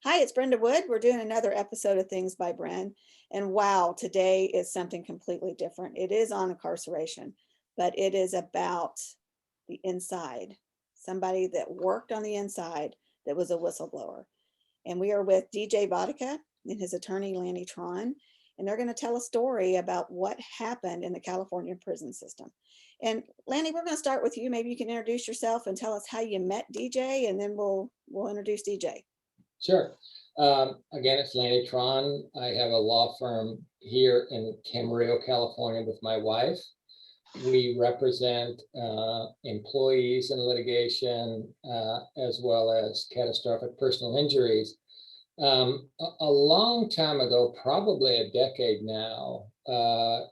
Hi, it's Brenda Wood. We're doing another episode of Things by Bren. And wow, today is something completely different. It is on incarceration, but it is about the inside, somebody that worked on the inside that was a whistleblower. And we are with DJ Vodicka and his attorney, Lanny Tron. And they're going to tell a story about what happened in the California prison system. And Lanny, we're going to start with you. Maybe you can introduce yourself and tell us how you met DJ, and then we'll introduce DJ. Sure. Again, it's Lanny Tron. I have a law firm here in Camarillo, California with my wife. We represent employees in litigation as well as catastrophic personal injuries. A long time ago, probably a decade now, I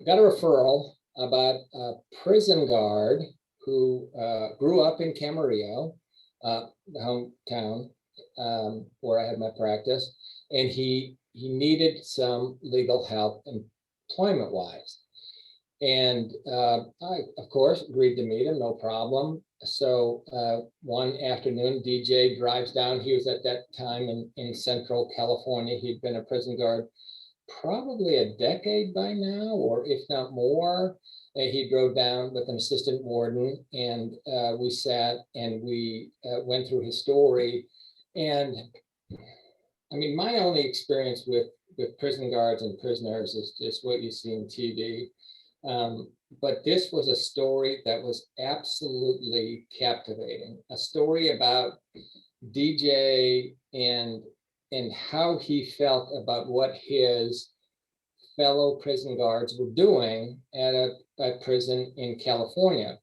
got a referral about a prison guard who grew up in Camarillo, the hometown where I had my practice, and he needed some legal help employment-wise. And I, of course, agreed to meet him, no problem. So one afternoon, DJ drives down. He was at that time in Central California. He'd been a prison guard probably a decade by now, or if not more. He drove down with an assistant warden, and we sat and we went through his story. And I mean, my only experience with prison guards and prisoners is just what you see in TV. But this was a story that was absolutely captivating. A story about DJ and how he felt about what his fellow prison guards were doing at a prison in California.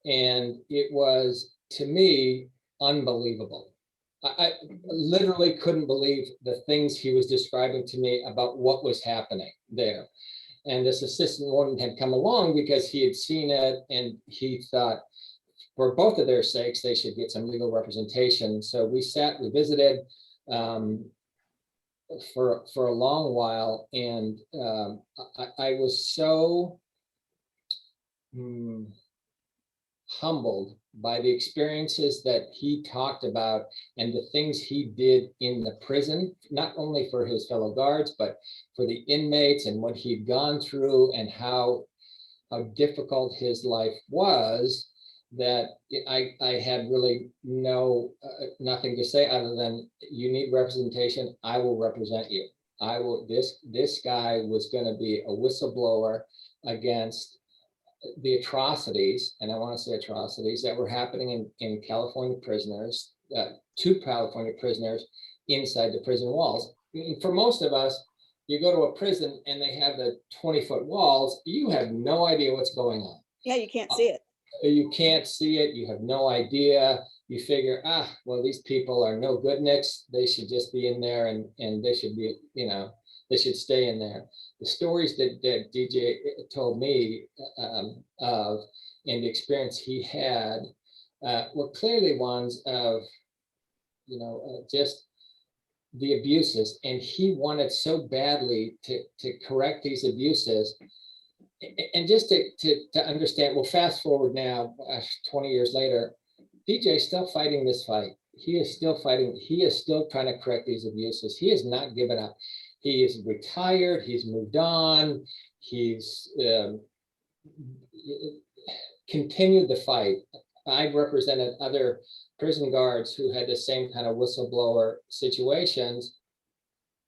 And it was, to me, unbelievable. I literally couldn't believe the things he was describing to me about what was happening there. And this assistant warden had come along because he had seen it, and he thought, for both of their sakes, they should get some legal representation. So we sat, we visited for a long while, and I was so humbled by the experiences that he talked about and the things he did in the prison, not only for his fellow guards, but for the inmates, and what he'd gone through and how difficult his life was, that I had really nothing to say other than, you need representation, I will represent you. I will. This guy was going to be a whistleblower against the atrocities, and I want to say atrocities, that were happening in California prisoners, to California prisoners inside the prison walls. For most of us, you go to a prison and they have the 20-foot walls, you have no idea what's going on. Yeah, you can't see it. You can't see it, you have no idea. You figure, well, these people are no good nicks, they should just be in there, and they should be, they should stay in there. The stories that DJ told me of, and the experience he had, were clearly ones of, just the abuses, and he wanted so badly to correct these abuses. And just to understand, well, fast forward now, 20 years later, DJ is still fighting this fight. He is still fighting. He is still trying to correct these abuses. He has not given up. He is retired. He's moved on. He's continued the fight. I've represented other prison guards who had the same kind of whistleblower situations.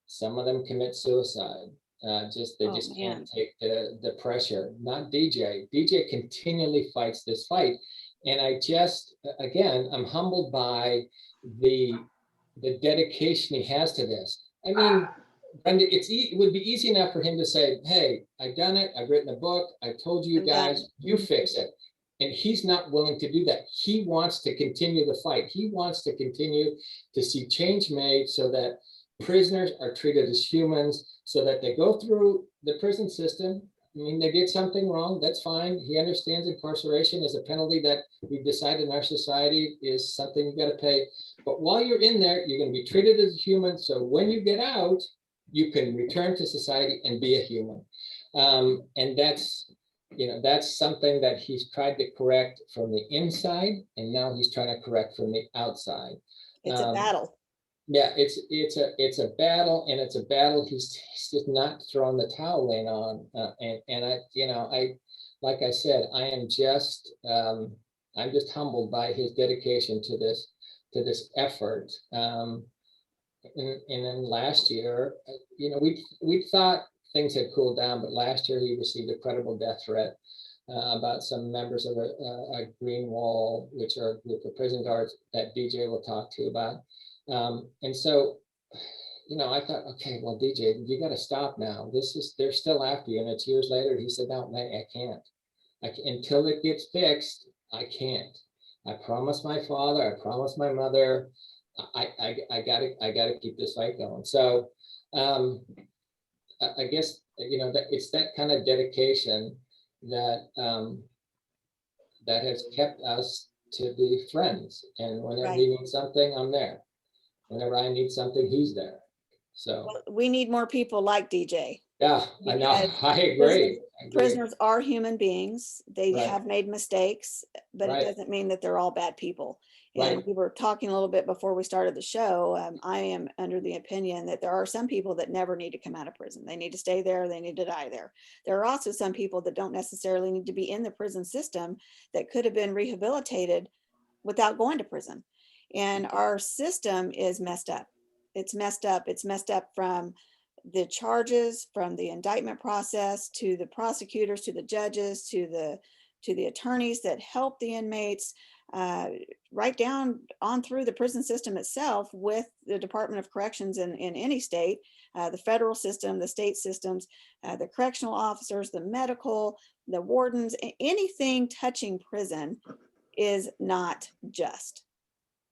Some of them commit suicide. They just can't take the pressure. Not DJ. DJ continually fights this fight. And I just, again, I'm humbled by the dedication he has to this. I mean, Brenda, it would be easy enough for him to say, hey, I've done it, I've written a book, I told you guys, you fix it. And he's not willing to do that. He wants to continue the fight. He wants to continue to see change made so that prisoners are treated as humans, so that they go through the prison system. I mean, they did something wrong, that's fine. He understands incarceration as a penalty that we've decided in our society is something you got to pay. But while you're in there, you're going to be treated as a human. So when you get out, you can return to society and be a human. And that's that's something that he's tried to correct from the inside, and now he's trying to correct from the outside. It's a battle. Yeah, it's a battle, and it's a battle he's just not throwing the towel in on. And I like I said, I'm just humbled by his dedication to this effort. And then last year, we thought things had cooled down, but last year he received a credible death threat about some members of a green wall, which are a group of prison guards that DJ will talk to you about. And so, I thought, okay, well, DJ, you got to stop now. They're still after you. And it's years later. He said, no, I can't. Until it gets fixed, I can't. I promised my father, I promised my mother, I gotta keep this fight going. So I guess, that it's that kind of dedication that that has kept us to be friends. And whenever Right. he needs something, I'm there. Whenever I need something, he's there. So Well, we need more people like DJ. yeah, I know. Because I agree. prisoners are human beings. They Right. have made mistakes, but Right. it doesn't mean that they're all bad people. And Right. we were talking a little bit before we started the show. I am under the opinion that there are some people that never need to come out of prison. They need to stay there. They need to die there. There are also some people that don't necessarily need to be in the prison system that could have been rehabilitated without going to prison. And our system is messed up. It's messed up. It's messed up from the charges, from the indictment process, to the prosecutors, to the judges, to the attorneys that help the inmates, right down on through the prison system itself, with the Department of Corrections in any state, the federal system, the state systems, the correctional officers, the medical, the wardens. Anything touching prison is not just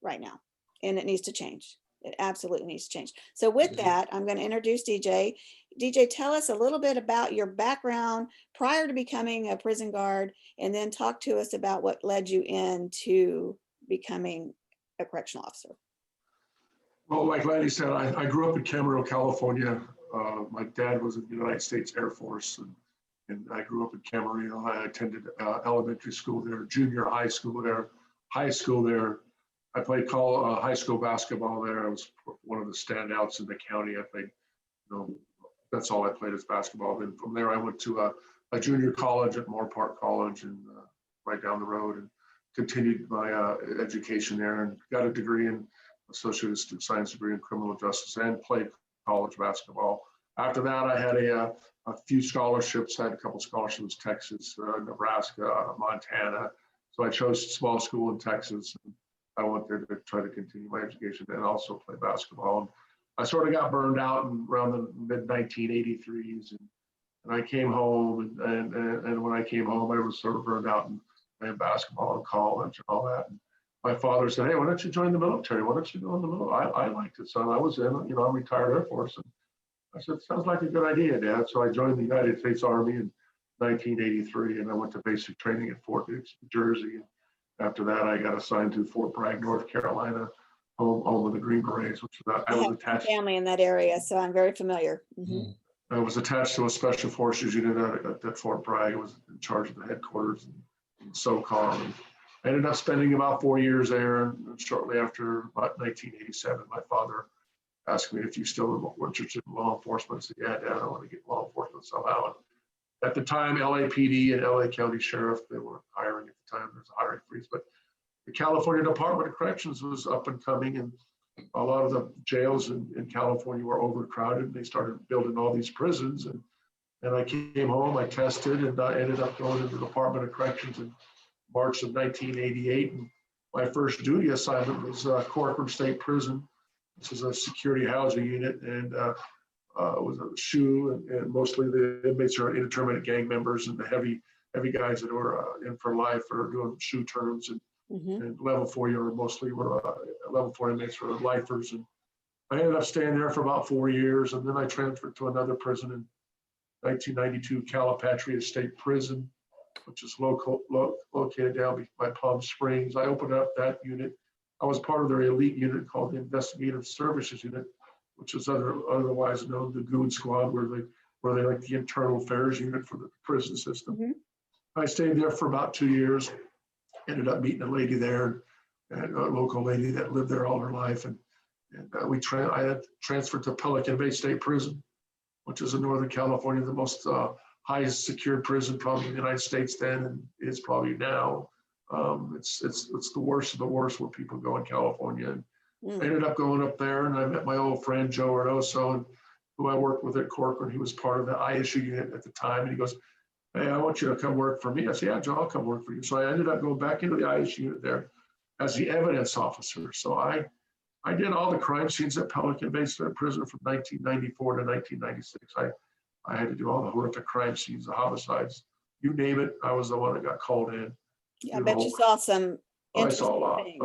right now, and it needs to change. It absolutely needs to change. So with that, I'm going to introduce DJ. DJ, tell us a little bit about your background prior to becoming a prison guard, and then talk to us about what led you into becoming a correctional officer. Well, like Lanny said, I grew up in Camarillo, California. My dad was in the United States Air Force, and I grew up in Camarillo. I attended elementary school there, junior high school there, high school there. I played high school basketball there. I was one of the standouts in the county. I played, that's all I played is basketball. Then from there, I went to a junior college at Moore Park College, and right down the road, and continued my education there, and got a degree in associated science degree in criminal justice, and played college basketball. After that, I had a few scholarships. I had a couple scholarships, Texas, Nebraska, Montana. So I chose a small school in Texas. I went there to try to continue my education and also play basketball. And I sort of got burned out around the mid 1983s, and I came home, and when I came home, I was sort of burned out and playing basketball in college and all that. And my father said, "Hey, why don't you join the military? Why don't you go in the military?" I liked it, so I was in. I'm retired Air Force, and I said, "Sounds like a good idea, Dad." So I joined the United States Army in 1983, and I went to basic training at Fort Dix, New Jersey. After that, I got assigned to Fort Bragg, North Carolina, home of the Green Berets, which I was attached. Family in that area, so I'm very familiar. I was attached to a special forces unit at Fort Bragg. I was in charge of the headquarters in SOCOM. And I ended up spending about 4 years there. And shortly after about 1987, my father asked me if you still were interested in law enforcement. I said, "Yeah, Dad, I want to get law enforcement somehow." And at the time, LAPD and LA County Sheriff, they weren't hiring at the time. There's a hiring freeze, but the California Department of Corrections was up and coming, and a lot of the jails in California were overcrowded. They started building all these prisons, and I came home, I tested, and I ended up going to the Department of Corrections in March of 1988. And my first duty assignment was Corcoran State Prison. This is a security housing unit, and it was a SHU, and mostly the inmates are indeterminate gang members, and the heavy guys that were in for life are doing SHU terms, and level 4 mostly were level 4 inmates were lifers. And I ended up staying there for about 4 years, and then I transferred to another prison in 1992, Calipatria State Prison, which is located down by Palm Springs. I opened up that unit. I was part of their elite unit called the Investigative Services Unit, which is otherwise known the Goon Squad, where they like the internal affairs unit for the prison system. I stayed there for about 2 years, ended up meeting a lady there, and a local lady that lived there all her life. And I had transferred to Pelican Bay State Prison, which is in Northern California, the most highest secured prison probably in the United States then, and is probably now. It's the worst of the worst where people go in California. And I ended up going up there, and I met my old friend Joe Arnoso, who I worked with at Corcoran. He was part of the ISU unit at the time, and he goes, "Hey, I want you to come work for me." I said, "Yeah, Joe, I'll come work for you." So I ended up going back into the ISU unit there as the evidence officer. So I did all the crime scenes at Pelican Bay State Prison from 1994 to 1996. I had to do all the horrific crime scenes, the homicides, you name it. I was the one that got called in. I bet you saw some I saw a lot, things.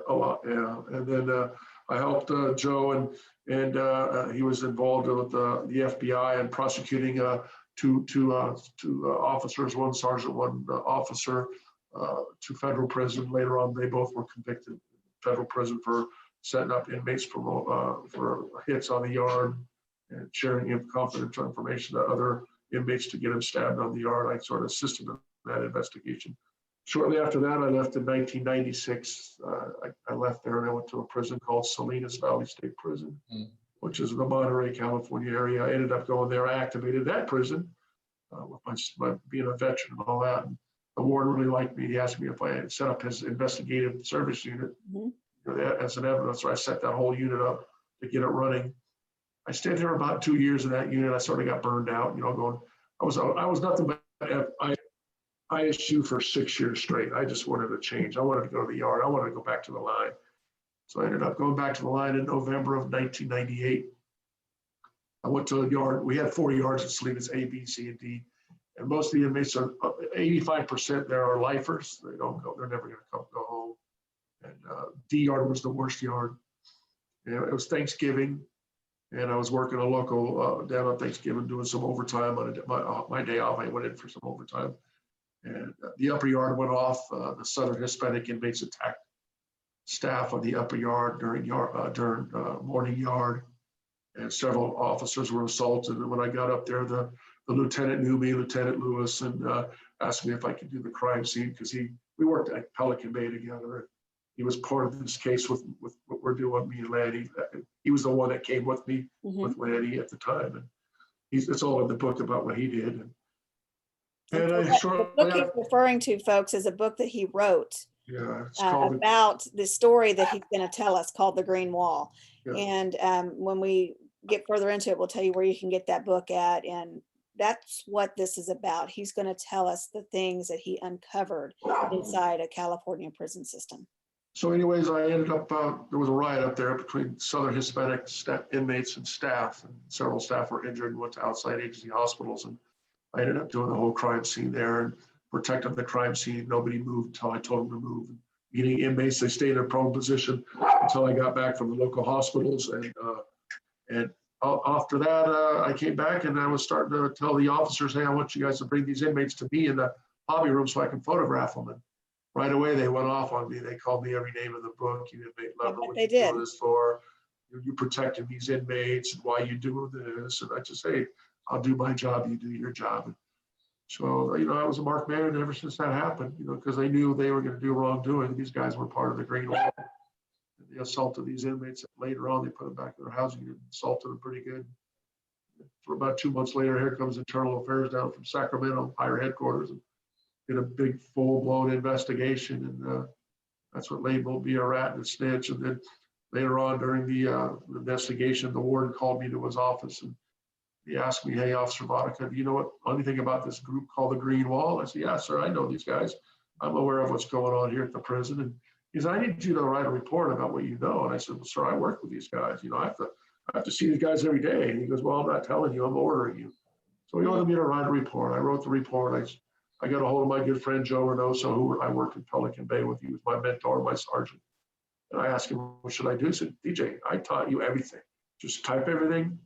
a lot, yeah. And then I helped Joe, and he was involved with the FBI and prosecuting two officers, one sergeant, one officer, to federal prison. Later on, they both were convicted in federal prison for setting up inmates for hits on the yard and sharing confidential information to other inmates to get them stabbed on the yard. I sort of assisted in that investigation. Shortly after that, I left in 1996. I left there and I went to a prison called Salinas Valley State Prison, which is in the Monterey, California area. I ended up going there. I activated that prison with my being a veteran and all that. And the warden really liked me. He asked me if I had set up his investigative service unit as an evidence. So I set that whole unit up to get it running. I stayed there about 2 years in that unit. I sort of got burned out, going, I was nothing but ISU for 6 years straight. I just wanted to change. I wanted to go to the yard. I wanted to go back to the line. So I ended up going back to the line in November of 1998. I went to a yard. We had 4 yards at Salinas, A, B, C, and D. And most of the inmates are 85% there are lifers. They don't go, they're never going to go home. And D yard was the worst yard. It was Thanksgiving. And I was working a local down on Thanksgiving, doing some overtime on my day off. I went in for some overtime. And the upper yard went off. The Southern Hispanic inmates attacked staff on the upper yard during morning yard, and several officers were assaulted. And when I got up there, the lieutenant knew me, Lieutenant Lewis, and asked me if I could do the crime scene because we worked at Pelican Bay together. He was part of this case with what we're doing, me and Lanny. He was the one that came with me with Lanny at the time, and it's all in the book about what he did. And the book he's referring to, folks, is a book that he wrote it's called about the story that he's going to tell us, called The Green Wall. Yeah. And when we get further into it, we'll tell you where you can get that book at. And that's what this is about. He's going to tell us the things that he uncovered inside a California prison system. So anyways, I ended up, there was a riot up there between Southern Hispanic inmates and staff, and several staff were injured and went to outside agency hospitals. And I ended up doing the whole crime scene there and protecting the crime scene. Nobody moved until I told them to move. Meeting inmates, they stayed in a prone position until I got back from the local hospitals. And after that, I came back and I was starting to tell the officers, hey, I want you guys to bring these inmates to me in the hobby room so I can photograph them. And right away, they went off on me. They called me every name in the book. You inmate lover, what you doing this for? You protecting these inmates, and why you doing this? And I just say, I'll do my job, you do your job. And so, I was a marked man ever since that happened, because they knew they were going to do wrongdoing. These guys were part of the Green Wall. They assaulted these inmates. Later on, they put them back in their housing unit, assaulted them pretty good. For about 2 months later, here comes Internal Affairs down from Sacramento, higher headquarters, and did a big full-blown investigation. And that's what labeled me a rat and a snitch. And then later on during the investigation, the warden called me to his office and he asked me, hey, Officer Vodicka, do you know anything about this group called the Green Wall? I said, yeah, sir, I know these guys. I'm aware of what's going on here at the prison. And he said, I need you to write a report about what you know. And I said, well, sir, I work with these guys. I have to see these guys every day. And he goes, well, I'm not telling you, I'm ordering you. So he wanted me to write a report. I wrote the report. I got a hold of my good friend, Joe Reynoso, who I worked in Pelican Bay with. He was my mentor, my sergeant. And I asked him, what should I do? He said, DJ, I taught you everything. Just type everything.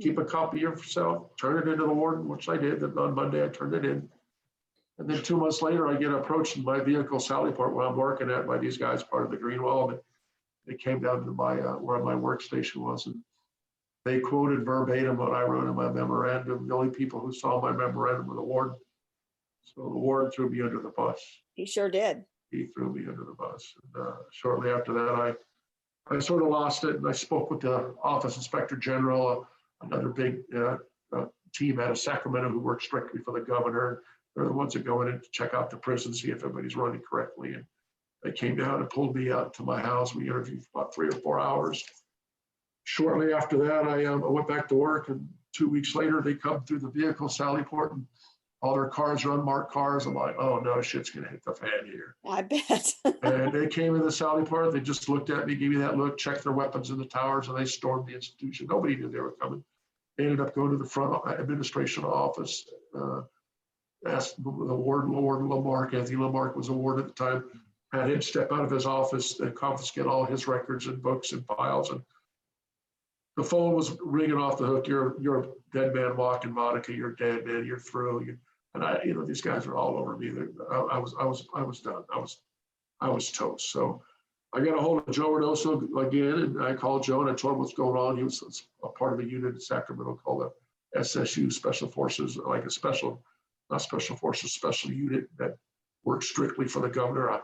Keep a copy of yourself, turn it into the warden, which I did. And on Monday, I turned it in. And then 2 months later, I get approached in my vehicle, Sallyport, where I'm working at, by these guys, part of the Green Wall. And they came down to my where my workstation was. And they quoted verbatim what I wrote in my memorandum. The only people who saw my memorandum were the warden. So the warden threw me under the bus. He sure did. He threw me under the bus. And, shortly after that, I sort of lost it, and I spoke with the Office Inspector General, another big team out of Sacramento who works strictly for the governor. They're the ones that go in and check out the prison, see if everybody's running correctly. And they came down and pulled me out to my house. We interviewed for about 3 or 4 hours. Shortly after that, I went back to work, and 2 weeks later, they come through the vehicle, Sallyport, and all their cars are unmarked cars. I'm like, oh no, shit's gonna hit the fan here. I bet. And they came in the Sallyport, they just looked at me, gave me that look, checked their weapons in the towers, and they stormed the institution. Nobody knew they were coming. They ended up going to the front administration office, asked the warden Lamarck. Anthony Lamarck was a warden at the time, had him step out of his office and confiscate all his records and books and files. And the phone was ringing off the hook. You're a dead man walking, Vodicka. You're dead, man. You're through. And these guys were all over me. I was done. I was toast. So I got a hold of Joe Reynoso again, and I called Joe and I told him what's going on. He was a part of a unit in Sacramento called the SSU Special Forces, like a special, not Special Forces, special unit that works strictly for the governor.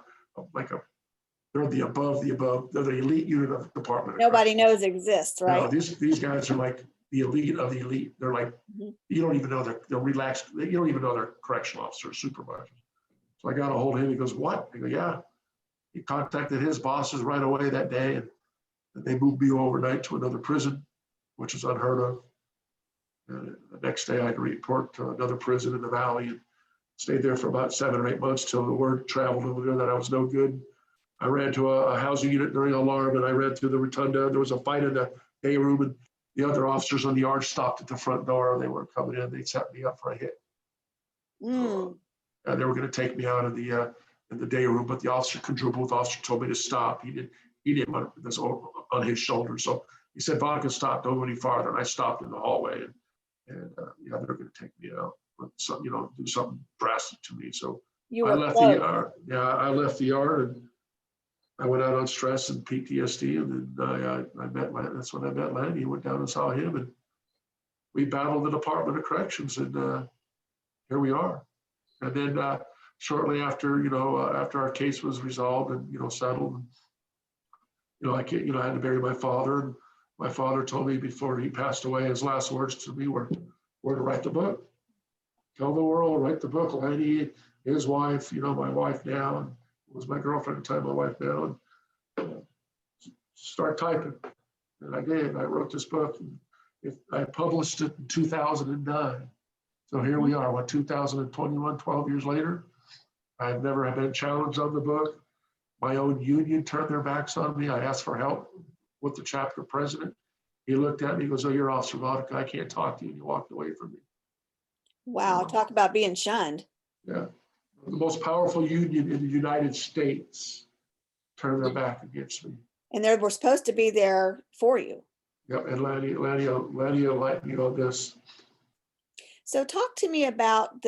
They're the above. They're the elite unit of the department. Nobody knows exists, right? No, these guys are like the elite of the elite. They're like, you don't even know they're relaxed. You don't even know they're correctional officers, supervisors. So I got a hold of him. He goes, what? I go, yeah. He contacted his bosses right away that day, and they moved me overnight to another prison, which is unheard of. The next day I had to report to another prison in the valley and stayed there for about 7 or 8 months till the word traveled over there that I was no good. I ran to a housing unit during alarm, and I ran through the rotunda. There was a fight in the day room, and the other officers on the yard stopped at the front door. They were coming in. They set me up for a hit. And they were going to take me out of in the day room, but the officer, both officer told me to stop. He didn't want this on his shoulder. So he said, Vodicka, stop, don't go any farther. And I stopped in the hallway, and they were going to take me out, but do something drastic to me. So I left the yard. Yeah, I left the yard, and I went out on stress and PTSD, and then I met that's when I met Lanny. I went down and saw him, and we battled the Department of Corrections, and here we are. And then shortly after, after our case was resolved and settled, I had to bury my father, and my father told me before he passed away, his last words to me were to write the book, tell the world, write the book. Lanny, his wife, my wife now, and was my girlfriend at the time, my wife now, and start typing. And I did. I wrote this book. I published it in 2009. So here we are, 2021, 12 years later. I've never been challenged on the book. My own union turned their backs on me. I asked for help with the chapter president. He looked at me, he goes, oh, you're Officer Vodicka. I can't talk to you. And he walked away from me. Wow, talk about being shunned. Yeah. The most powerful union in the United States turned their back against me. And they were supposed to be there for you. Yep, and Lanny let me know this. So talk to me about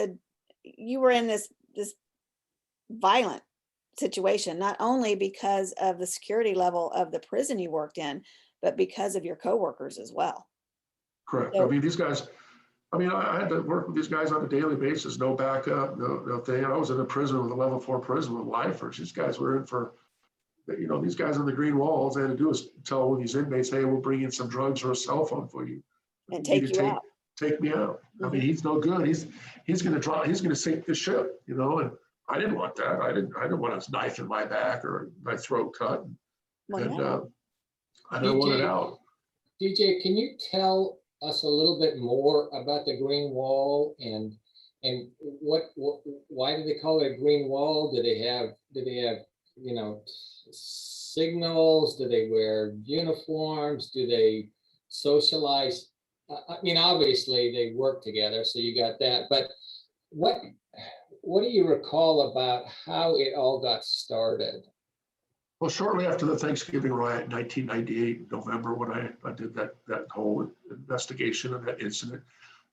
you were in this violent situation, not only because of the security level of the prison you worked in, but because of your coworkers as well. Correct. So, I mean, these guys, I had to work with these guys on a daily basis, no backup, no thing. I was in a prison with a level 4 prison with lifers. These guys were in for, these guys on the green walls, they had to do is tell these inmates, hey, we'll bring in some drugs or a cell phone for you. And take you out. Take me out. I mean, he's no good. He's going to sink the ship, and I didn't want that. I didn't want his knife in my back or my throat cut. I didn't want it out. DJ, can you tell us a little bit more about the green wall and why do they call it a green wall? Do they have signals? Do they wear uniforms? Do they socialize? Obviously they work together, so you got that. But what do you recall about how it all got started? Well, shortly after the Thanksgiving riot in 1998, November, when I did that whole investigation of that incident,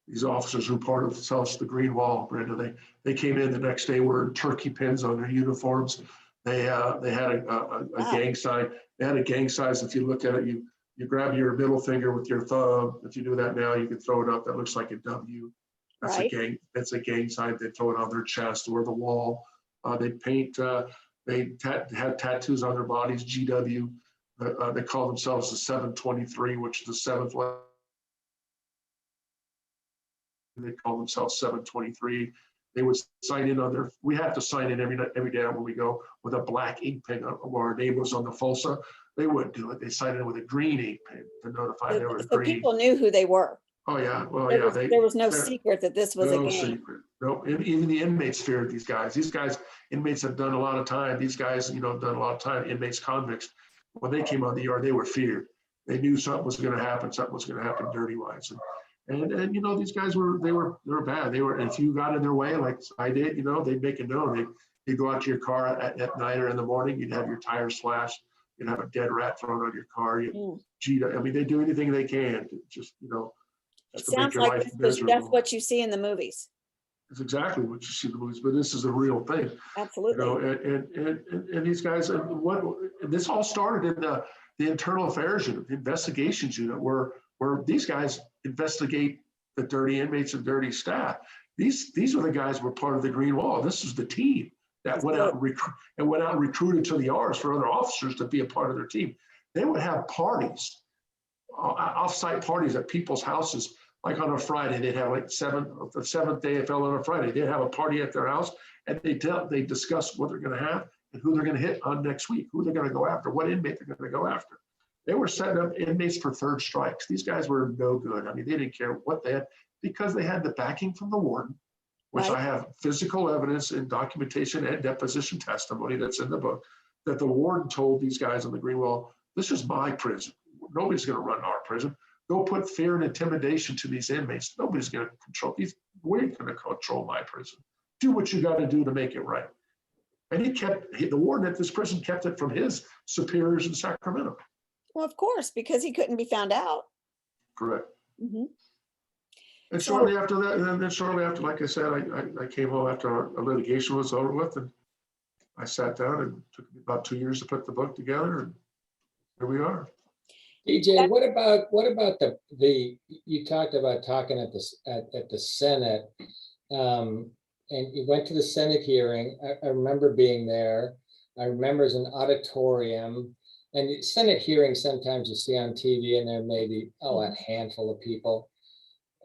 these officers who were part of the Green Wall, Brenda, they came in the next day wearing turkey pins on their uniforms. They had a gang sign. They had a gang size. If you look at it, you grab your middle finger with your thumb. If you do that now, you can throw it up. That looks like a W. That's Right. a gang. That's a gang sign. They throw it on their chest or the wall. They paint. They had tattoos on their bodies. GW. They call themselves the 723, which is the seventh. They call themselves 723. They would sign in on their. We have to sign in every day when we go with a black ink pen where our name was on the FOSA. They wouldn't do it. They signed in with a green ink pen to notify they were So green. people knew who they were. Oh yeah, well There yeah. was, there was no secret that this was a no gang. secret. No, even the inmates feared these guys. These guys, inmates have done a lot of time. These guys, have done a lot of time. Inmates, convicts. When they came on the yard, they were feared. They knew something was going to happen. Something was going to happen dirty wise. And these guys were bad. They were, if you got in their way like I did, they'd make it known. They'd go out to your car at night or in the morning. You'd have your tires slashed. You'd have a dead rat thrown on your car. They do anything they can to just It to make sounds your like life this was miserable. just what you see in the movies. It's exactly what you see in the movies, but this is a real thing. Absolutely. And these guys, and this all started in the internal affairs unit, the investigations unit, where these guys investigate the dirty inmates and dirty staff. These are the guys who were part of the Green Wall. This is the team that went out and recruited to the R's for other officers to be a part of their team. They would have parties, off-site parties at people's houses. Like on a Friday, they'd have the seventh day it fell on a Friday. They'd have a party at their house, and they discuss what they're going to have and who they're going to hit on next week, who they're going to go after, what inmate they're going to go after. They were setting up inmates for third strikes. These guys were no good. I mean, they didn't care what they had because they had the backing from the warden, which Right. I have physical evidence and documentation and deposition testimony that's in the book, that the warden told these guys on the Green Wall, this is my prison. Nobody's going to run our prison. Go put fear and intimidation to these inmates. Nobody's going to control these. We're going to control my prison. Do what you got to do to make it right. And the warden at this prison kept it from his superiors in Sacramento. Well, of course, because he couldn't be found out. Correct. Mhm. And So- shortly after that, and then shortly after, like I said, I came home after our litigation was over with, and I sat down and it took me about 2 years to put the book together, and here we are. DJ, what about the you talked about talking at the Senate, and you went to the Senate hearing. I remember being there. I remember as an auditorium, and the Senate hearings sometimes you see on TV, and there may be a handful of people.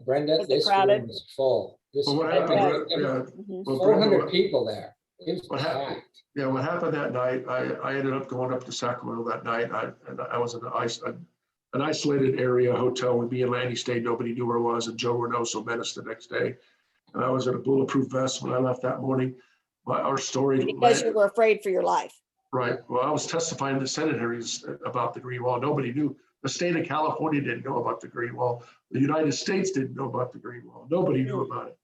Brenda, Was it this crowded? room was full. Well, what I think happened? there were Mhm. Well, 400 people there. It was What happened? packed. Yeah, what happened that night, I ended up going up to Sacramento that night. I was in an isolated area hotel with me and Lanny stayed. Nobody knew where I was, and Joe Reynoso met us the next day. And I was in a bulletproof vest when I left that morning. Our story. Because you were afraid for your life. Right. Well, I was testifying in the Senate hearings about the Green Wall. Nobody knew. The state of California didn't know about the Green Wall. The United States didn't know about the Green Wall. Nobody knew about it.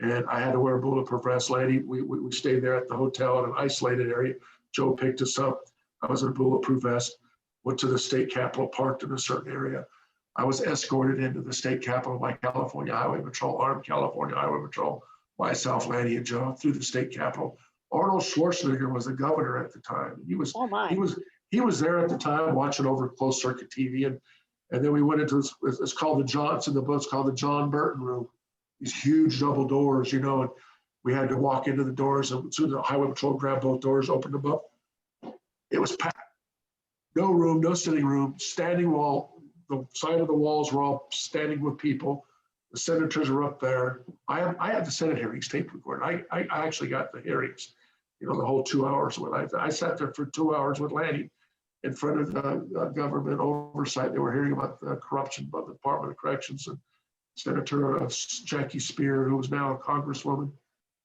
And I had to wear a bulletproof vest. Lanny, we stayed there at the hotel in an isolated area. Joe picked us up. I was in a bulletproof vest, went to the state capitol, parked in a certain area. I was escorted into the state capitol by California Highway Patrol, Armed California Highway Patrol, myself, Lanny, and Joe through the state capitol. Arnold Schwarzenegger was the governor at the time. Oh my. He was there at the time watching over closed circuit TV. And then we went into it's called the John, it's in the book, it's called the John Burton room. These huge double doors, and we had to walk into the doors, and soon the highway patrol grabbed both doors, opened them up. It was packed. No room, no sitting room, standing wall. The side of the walls were all standing with people. The senators were up there. I had the Senate hearings tape recorded. I actually got the hearings, the whole 2 hours. When I sat there for 2 hours with Lanny in front of the government oversight. They were hearing about the corruption by the Department of Corrections, and Senator Jackie Spear, who is now a congresswoman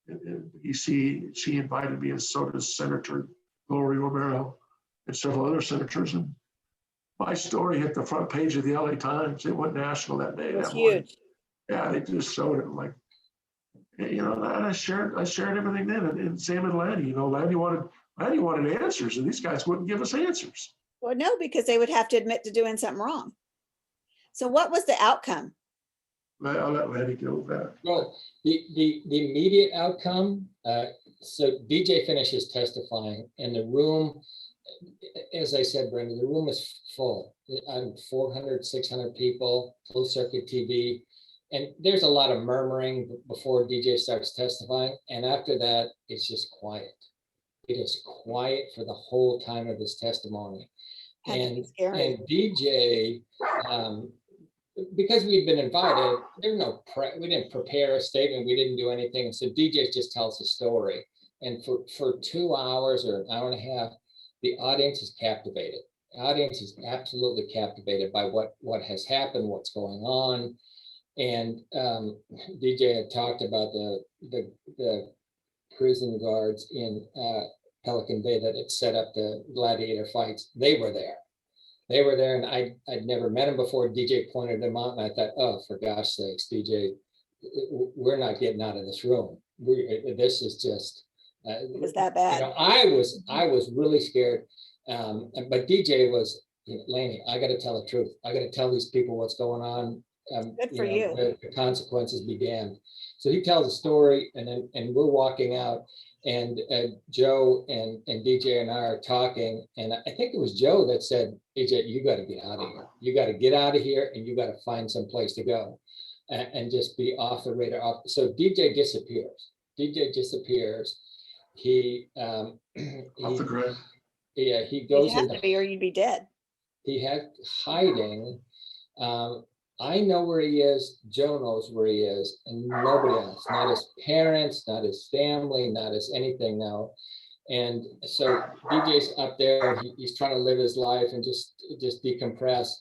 in DC, she invited me, and so does Senator Gloria Romero and several other senators. And my story hit the front page of the LA Times. It went national that day. It was that morning. huge. Yeah, they just showed it like, and I shared everything then. And Sam and Lanny, Lanny wanted answers, and these guys wouldn't give us answers. Well, no, because they would have to admit to doing something wrong. So what was the outcome? I'll let Lanny go with that. Well, the immediate outcome, so DJ finishes testifying, and the room, as I said, Brenda, the room is full. 400, 600 people, closed circuit TV. and there's a lot of murmuring before DJ starts testifying. And after that, it's just quiet. It is quiet for the whole time of his testimony. Had to be And scary. DJ, because we'd been invited, there's no we didn't prepare a statement, we didn't do anything. So DJ just tells the story. And for 2 hours or an hour and a half, the audience is captivated. The audience is absolutely captivated by what has happened, what's going on. And DJ had talked about the prison guards in Pelican Bay that had set up the gladiator fights. They were there. They were there, and I'd never met him before. DJ pointed them out, and I thought, oh, for gosh sakes, DJ, we're not getting out of this room. This is just. It was that bad. I was really scared, but DJ was, Lanny, I got to tell the truth. I got to tell these people what's going on. Good for you. The consequences be damned. So he tells a story, and we're walking out, and Joe and DJ and I are talking, and I think it was Joe that said, DJ, you got to get out of here. You got to get out of here, and you got to find some place to go, and just be off the radar. So DJ disappears. He Off the grid. Yeah, he You'd goes have into to be, or you'd be dead. he had hiding. I know where he is. Joe knows where he is, and nobody else. Not his parents, not his family, not his anything now. And so DJ's up there. He's trying to live his life and just decompress.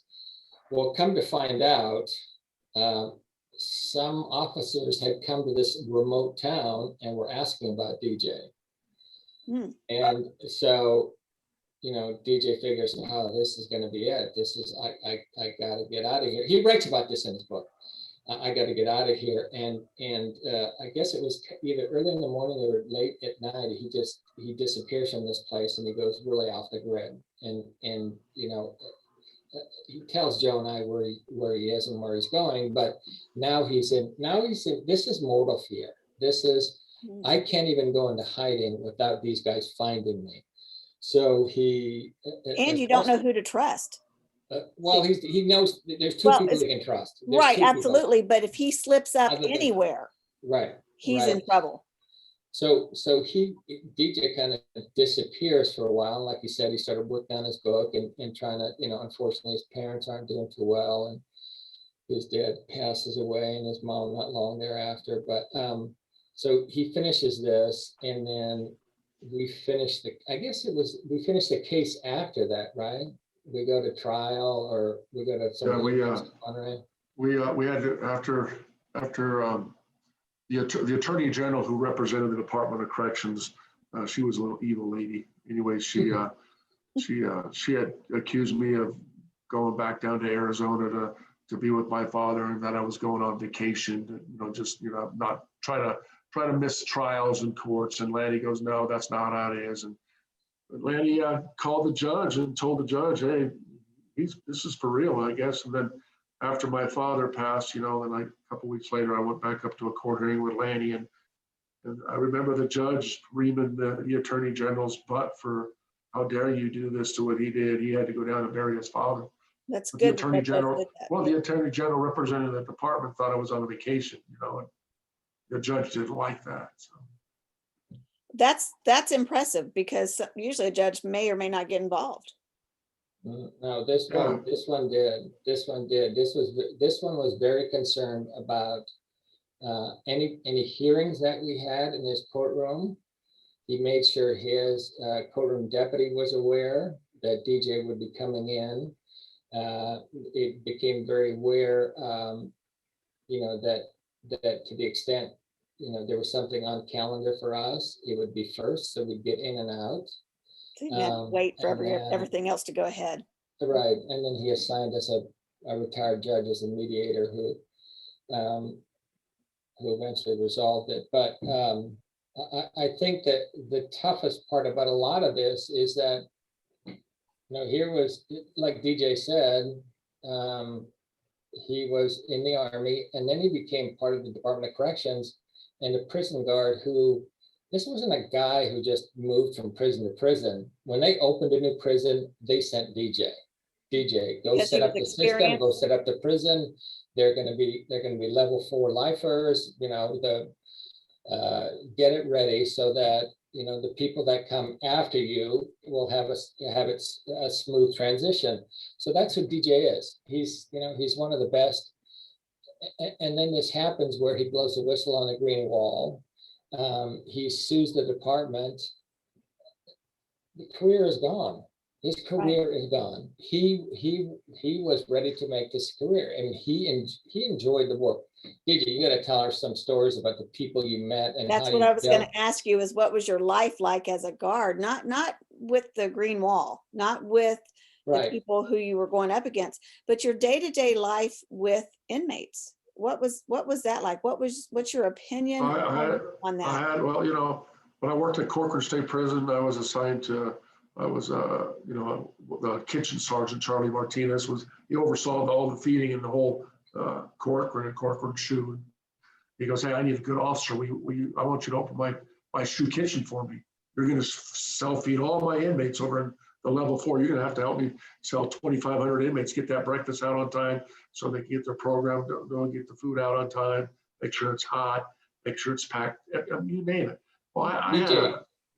Well, come to find out, some officers had come to this remote town and were asking about DJ. And so, DJ figures, oh, this is going to be it. This is, I got to get out of here. He writes about this in his book. I got to get out of here. And I guess it was either early in the morning or late at night. He disappears from this place and he goes really off the grid. And he tells Joe and I where he is and where he's going. But now he's in. This is mortal fear. This is. I can't even go into hiding without these guys finding me. So he. And you don't know who to trust. Well, he knows there's two people he can trust. There's right, absolutely. But if he slips up anywhere, right, he's in trouble. So DJ kind of disappears for a while. Like you said, he started working on his book and trying to, unfortunately his parents aren't doing too well, and his dad passes away and his mom not long thereafter. But so he finishes this, and then we finished we finished the case after that, right? We go to trial, or we go to some. Yeah, we had to, after the attorney general who represented the Department of Corrections. She was a little evil lady. Anyway, she had accused me of going back down to Arizona to be with my father, and that I was going on vacation. Not trying to miss trials in courts. And Lanny goes, no, that's not how it is. And Lanny called the judge and told the judge, hey, this is for real, I guess. And then after my father passed, then a couple weeks later, I went back up to a court hearing with Lanny, and I remember the judge reaming the attorney general's butt for, how dare you do this to what he did. He had to go down and bury his father. That's but good. The attorney general, the attorney general representing the department thought I was on a vacation, and the judge didn't like that. So. That's impressive, because usually a judge may or may not get involved. No, this one did. This one was very concerned about any hearings that we had in his courtroom. He made sure his courtroom deputy was aware that DJ would be coming in. It became very aware, that to the extent, there was something on calendar for us, it would be first, so we'd get in and out. So you had to wait for everything else to go ahead. Right, and then he assigned us a retired judge as a mediator who eventually resolved it. But I think that the toughest part about a lot of this is that, here was, like DJ said, he was in the Army, and then he became part of the Department of Corrections, and the prison guard who, this wasn't a guy who just moved from prison to prison. When they opened a new prison, they sent DJ. DJ, go Because he set up was the system, experienced. go set up the prison. They're gonna be level 4 lifers, get it ready so that, the people that come after you will have a smooth transition. So that's who DJ is. He's one of the best. And then this happens where he blows the whistle on the green wall. He sues the department. The career is gone. His career is gone. He was ready to make this career, and he enjoyed the work. DJ, you got to tell us some stories about the people you met and That's how what you I was going dealt. to ask you, is what was your life like as a guard? Not with the green wall, not with the Right. people who you were going up against, but your day-to-day life with inmates. What was that like? What's your opinion on that? Well, when I worked at Corcoran State Prison, I was assigned to, the kitchen sergeant, Charlie Martinez, he oversaw all the feeding in the whole Corcoran and Corcoran shoe. He goes, "Hey, I need a good officer. I want you to open my shoe kitchen for me. You're going to self-feed all my inmates over in the level 4. You're going to have to help me sell 2,500 inmates, get that breakfast out on time so they can get their program, don't get the food out on time, make sure it's hot, make sure it's packed, you name it." Well, I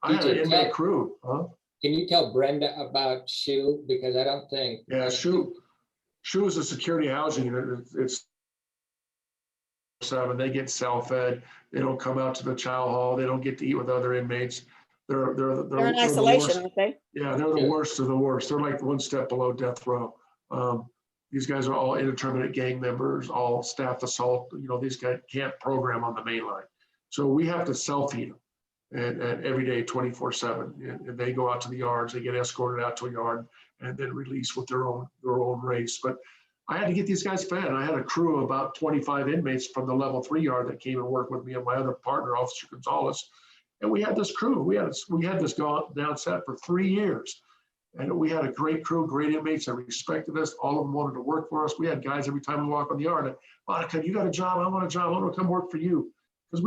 had an inmate crew. Huh? Can you tell Brenda about Shoe? Because I don't think. Yeah, Shoe is a security housing unit. It's 7. They get self-fed. They don't come out to the chow hall. They don't get to eat with other inmates. They're in isolation, aren't they? Yeah, they're the worst of the worst. They're like one step below death row. These guys are all indeterminate gang members, all staff assault. These guys can't program on the main line. So we have to self-feed them and every day, 24/7. And they go out to the yards, they get escorted out to a yard and then released with their own race. But I had to get these guys fed. I had a crew of about 25 inmates from the level 3 yard that came and worked with me and my other partner, Officer Gonzalez. And we had this crew. We had this down set for 3 years. And we had a great crew, great inmates that respected us. All of them wanted to work for us. We had guys every time we walk on the yard, "Vodicka, you got a job? I want a job. I want to come work for you." Because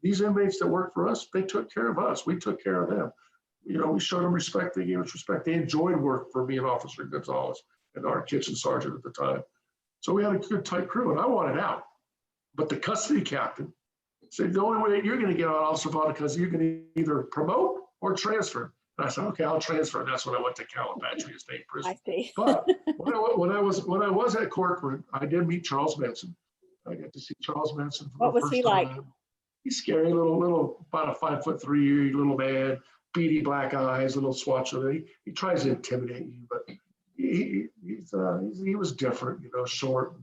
these inmates that worked for us, they took care of us. We took care of them. We showed them respect. They gave us respect. They enjoyed work for me and Officer Gonzalez and our kitchen sergeant at the time. So we had a good tight crew, and I wanted out. But the custody captain said, "The only way you're going to get out, Officer Vodicka, is you're going to either promote or transfer." And I said, "Okay, I'll transfer." And that's when I went to Calipatria State Prison. I see. But when I was at Corcoran, I did meet Charles Manson. I got to see Charles Manson for What the was he first like? time. He's scary, little, about a 5'3" little man, beady black eyes, little swatch. He tries to intimidate you, but he was different, short.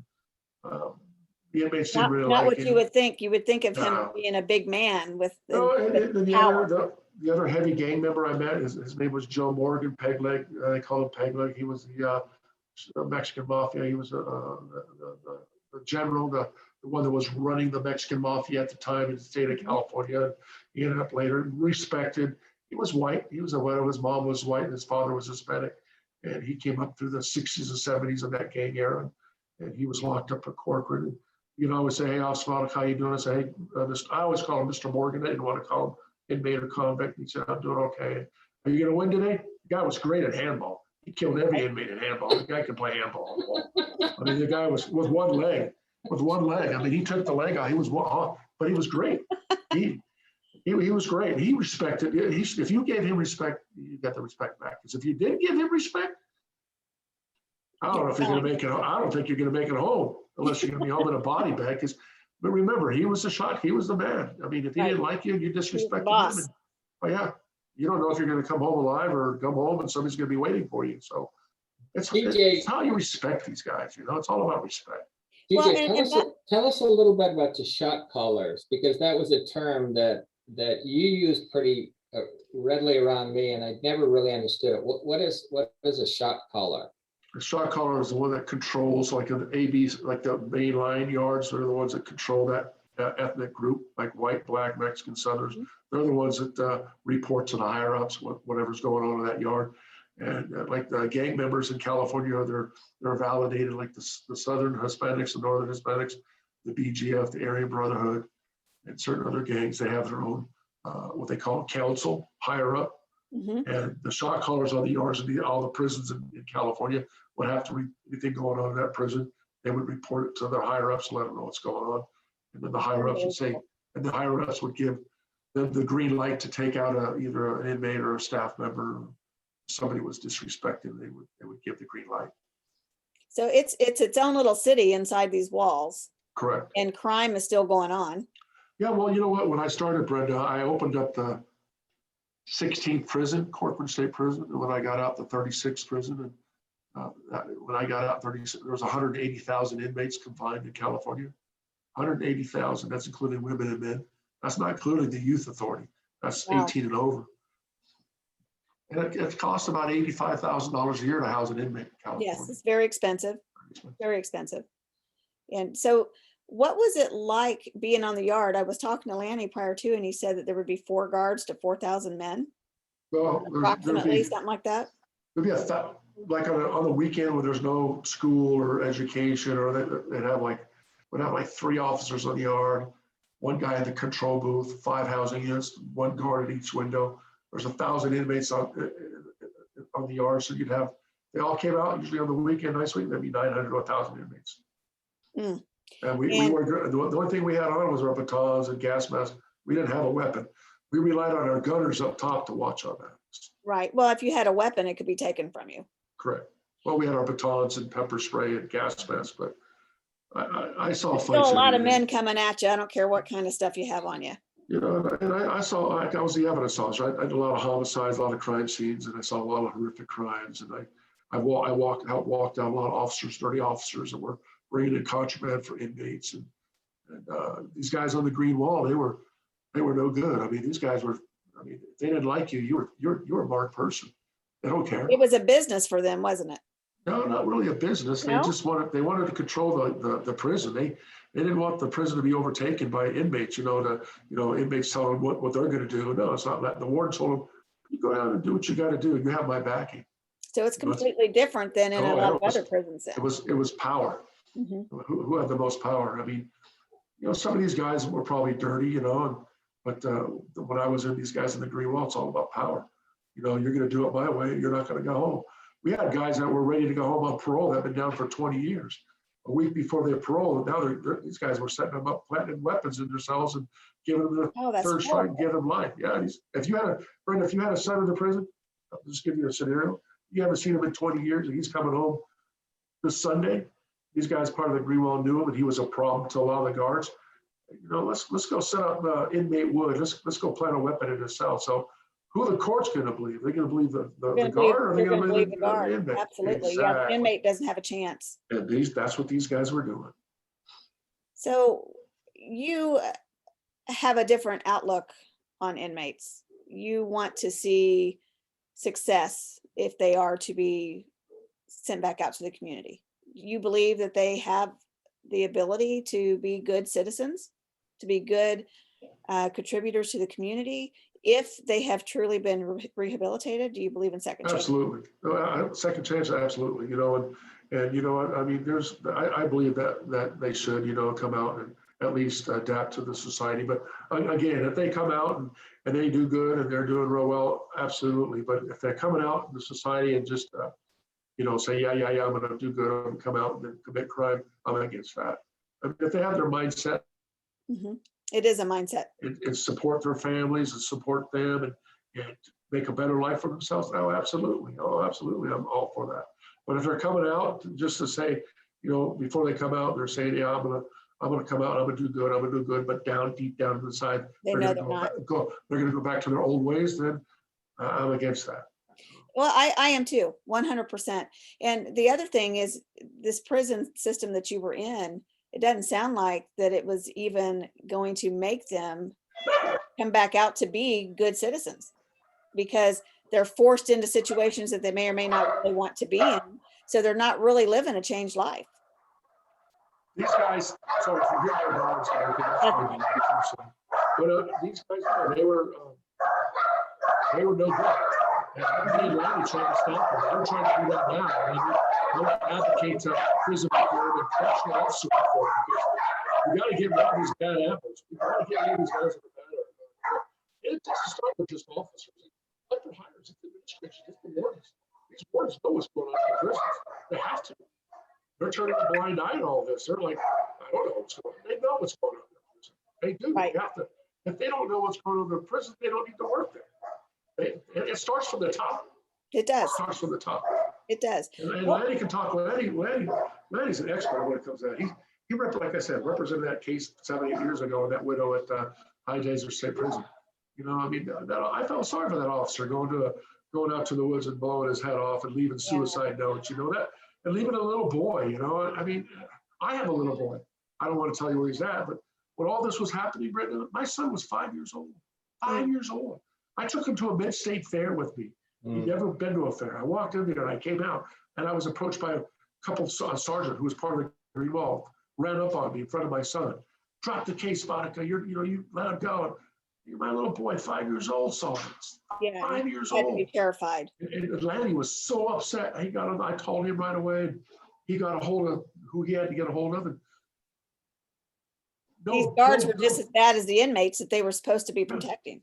The inmates didn't really Not like what you would think. You would think of him No. being a big man with and power. the other heavy gang member I met, his name was Joe Morgan, Peg Leg. They call him Peg Leg. He was the Mexican mafia. He was the general, the one that was running the Mexican mafia at the time in the state of California. He ended up later respected. He was white. He was a widow. His mom was white and his father was Hispanic. And he came up through the 60s and 70s of that gang era. And he was locked up at Corcoran. And, I would say, "Hey, Officer Vodicka, how you doing?" I say, "Hey, I always call him Mr. Morgan. I didn't want to call him inmate or convict." He said, "I'm doing okay." "Are you going to win today?" The guy was great at handball. He killed every inmate in handball. The guy could play handball. I mean, the guy was with one leg. I mean, he took the leg out. He was, but he was great. He was great. He respected. If you gave him respect, you got the respect back. Because if you didn't give him respect, I don't know if you're going to make it. I don't think you're going to make it home unless you're going to be home in a body bag. But remember, he was the shot. He was the man. I mean, if he didn't like you, you disrespected him. And, yeah, you don't know if you're going to come home alive or come home and somebody's going to be waiting for you. So it's how you respect these guys. It's all about respect. DJ, tell us a little bit about the shot callers, because that was a term that you used pretty readily around me, and I never really understood it. What is a shot caller? The shot caller is the one that controls, like an ABs, like the main line yards. They're the ones that control that ethnic group, like white, black, Mexican, Southerners. They're the ones that report to the higher ups whatever's going on in that yard. And like the gang members in California, they're validated, like the Southern Hispanics, the Northern Hispanics, the BGF, the Aryan Brotherhood, and certain other gangs. They have their own what they call council, higher up. Mhm. And the shot callers on the yards of all the prisons in California would have to, anything going on in that prison, they would report it to their higher ups, let them know what's going on. And then the higher ups would say, and the higher ups would give them the green light to take out either an inmate or a staff member. If somebody was disrespected, they would give the green light. So it's its own little city inside these walls, Correct. and crime is still going on. Yeah, well, you know what? When I started, Brenda, I opened up the 16th prison, Corcoran State Prison, and when I got out, the 36th prison. And when I got out, there was 180,000 inmates confined in California. 180,000. That's including women and men. That's not including the youth authority. That's Wow. 18 and over. And it costs about $85,000 a year to house an inmate in California. Yes, it's very expensive, very expensive. And so what was it like being on the yard? I was talking to Lanny prior to, and he said that there would be 4 guards to 4,000 men, Well, approximately, something like that. There'd be like on the weekend when there's no school or education, or they'd have like 3 officers on the yard, 1 guy in the control booth, 5 housing units, 1 guard at each window. There's 1,000 inmates on the yard, so they all came out usually on the weekend, nice week, there'd be 900 to 1,000 inmates. Mm. And we were, the only thing we had on was our batons and gas masks. We didn't have a weapon. We relied on our gunners up top to watch on that. Right. Well, if you had a weapon, it could be taken from you. Correct. Well, we had our batons and pepper spray and gas masks, but I saw There's fights. still a lot of every day. men coming at you. I don't care what kind of stuff you have on you. You know, and I was the evidence officer. I did a lot of homicides, a lot of crime scenes, and I saw a lot of horrific crimes. And I walked down a lot of officers, dirty officers that were bringing in contraband for inmates. And these guys on the green wall, they were no good. I mean, these guys were. I mean, if they didn't like you, you're a marked person. They don't care. It was a business for them, wasn't it? No, not really a business. No? They just wanted to control the prison. They didn't want the prison to be overtaken by inmates, inmates telling them what they're going to do. No, it's not that. The warden told them, you go down and do what you got to do. You have my backing. So it's completely different than in a lot of other prisons. It was power. Mhm. Who had the most power? I mean, some of these guys were probably dirty, but when I was in these guys in the green wall, it's all about power. You're going to do it my way. You're not going to go home. We had guys that were ready to go home on parole that had been down for 20 years. A week before their parole, and now these guys were setting them up, planting weapons in their cells and giving them the third strike and giving them life. Yeah, if you had a son in the prison, I'll just give you a scenario. You haven't seen him in 20 years, and he's coming home this Sunday. These guys, part of the green wall, knew him, and he was a problem to a lot of the guards. Let's go set up inmate Wood. Let's go plant a weapon in his cell. So who are the court's going to believe? They're going to believe the guard, or they're going to believe the guard? inmate? Absolutely. Exactly. Yeah, the inmate doesn't have a chance. And that's what these guys were doing. So you have a different outlook on inmates. You want to see success if they are to be sent back out to the community. You believe that they have the ability to be good citizens, to be good contributors to the community, if they have truly been rehabilitated. Do you believe in second chance? Absolutely. Second chance, absolutely. And I mean, I believe that they should, come out and at least adapt to the society. But again, if they come out and they do good and they're doing real well, absolutely. But if they're coming out in the society and just, say, yeah, I'm going to do good, I'm going to come out and then commit crime, I'm against that. I mean, if they have their mindset, Mm-hmm. It is a mindset. and support their families and support them and make a better life for themselves. Oh, absolutely. I'm all for that. But if they're coming out just to say, before they come out, they're saying, yeah, I'm gonna come out, I'm gonna do good, but deep down inside, They know they're not. They're gonna go back to their old ways, then I'm against that. Well, I am too, 100%. And the other thing is this prison system that you were in, it doesn't sound like that it was even going to make them come back out to be good citizens, because they're forced into situations that they may or may not really want to be in. So they're not really living a changed life. These guys, sorry, if you hear their dogs, but these guys, they were no good. And Lanny trying to stop them. I'm trying to do that now. I want to advocate to prison reform and correctional officer reform, because we got to get rid of these bad apples. We got to get rid of these guys that are bad. It doesn't start with just officers. Elected hires courts know what's going on in prisons. They have to. They're turning a blind eye to all this. They're like, I don't know what's going on. They know what's going on in prison. They do. Right. They have to. If they don't know what's going on in prison, they don't need to work there. It starts from the top. It does. It starts from the top. It does. And Well, Lanny can talk. Lanny's an expert when it comes to that. Like I said, represented that case 7, 8 years ago, and that widow at High Desert State Prison. You know, I mean, I felt sorry for that officer going out to the woods and blowing his head off and leaving suicide notes. You know that, and leaving a little boy. You know, I mean, I have a little boy. I don't want to tell you where he's at, but when all this was happening, Brenda, my son was 5 years old. 5 years old. I took him to a mid-state fair with me. He'd never been to a fair. I walked in there and I came out and I was approached by a couple sergeant who was part of the Green Wall, ran up on me in front of my son. Drop the case, Vodicka. You let him go. My little boy, 5 years old, saw it. yeah, 5 years you had to old. be terrified. And Lanny was so upset. I told him right away. He got a hold of who he had to get a hold of. And These guards were just as bad as the inmates that they were supposed to be protecting.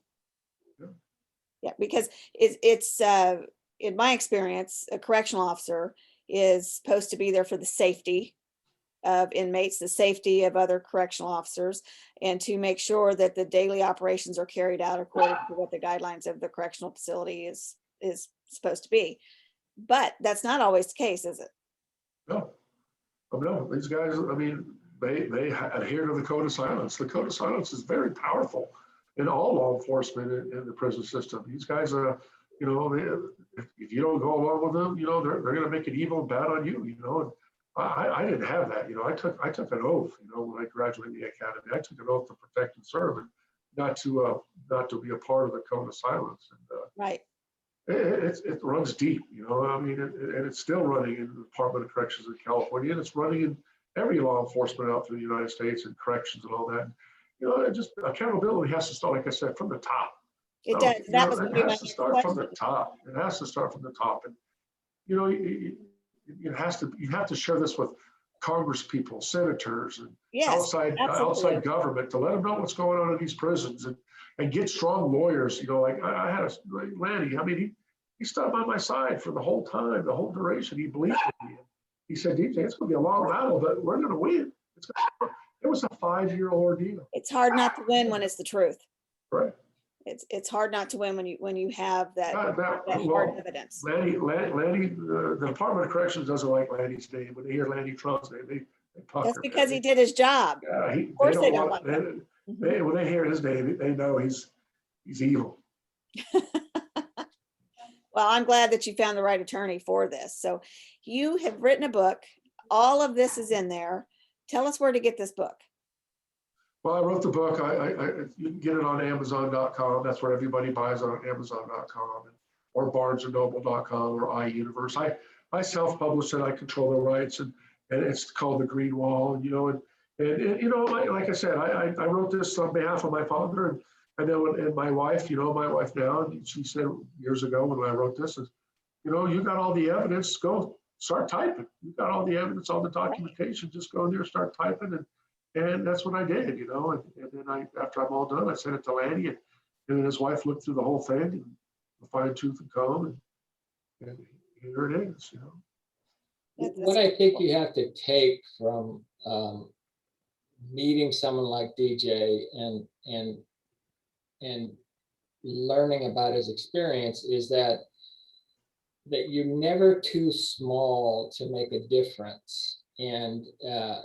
Yeah, because it's in my experience, a correctional officer is supposed to be there for the safety of inmates, the safety of other correctional officers, and to make sure that the daily operations are carried out according to what the guidelines of the correctional facility is supposed to be. But that's not always the case, is it? No. No, these guys, I mean, they adhere to the code of silence. The code of silence is very powerful in all law enforcement in the prison system. These guys are, you know, if you don't go along with them, you know, they're going to make it evil and bad on you, you know. And I didn't have that, you know. I took an oath, you know, when I graduated the academy. I took an oath to protect and serve, and not to be a part of the code of silence. And Right. it runs deep, you know. I mean, and it's still running in the Department of Corrections in California, and it's running in every law enforcement out through the United States and corrections and all that. You know, it just accountability has to start, like I said, from the top. It So, does. That was it gonna be my has to next start from the question. top. It has to start from the top, and you know, you have to share this with Congress people, senators, and Yes, outside absolutely. government to let them know what's going on in these prisons, and get strong lawyers. You know, like I had Lanny. I mean, he stood by my side for the whole time, the whole duration. He believed in me. He said, DJ, it's going to be a long battle, but we're going to win. It was a 5-year ordeal. It's hard not to win when it's the truth. Right. It's hard not to win when you have that Well, hard evidence. Lanny, the Department of Corrections doesn't like Lanny's name. When they hear Lanny Tron's name, they pucker. That's because he did his job. Yeah, Of course they don't like when him. they hear his name, they know he's evil. Well, I'm glad that you found the right attorney for this. So you have written a book. All of this is in there. Tell us where to get this book. Well, I wrote the book. You can get it on Amazon.com. That's where everybody buys it, on Amazon.com, or BarnesandNoble.com, or iUniverse. I self-published it. I control the rights, and it's called The Green Wall. You know, and you know, like I said, I wrote this on behalf of my father, and then my wife. You know, my wife now, and she said years ago when I wrote this, is, you know, you got all the evidence. Go start typing. You got all the evidence, all the documentation. Just go in there, start typing, and that's what I did, you know. And then after I'm all done, I sent it to Lanny, and then his wife looked through the whole thing, and fine tooth and comb, and here it is, you know. What I think you have to take from meeting someone like DJ and learning about his experience is that you're never too small to make a difference. And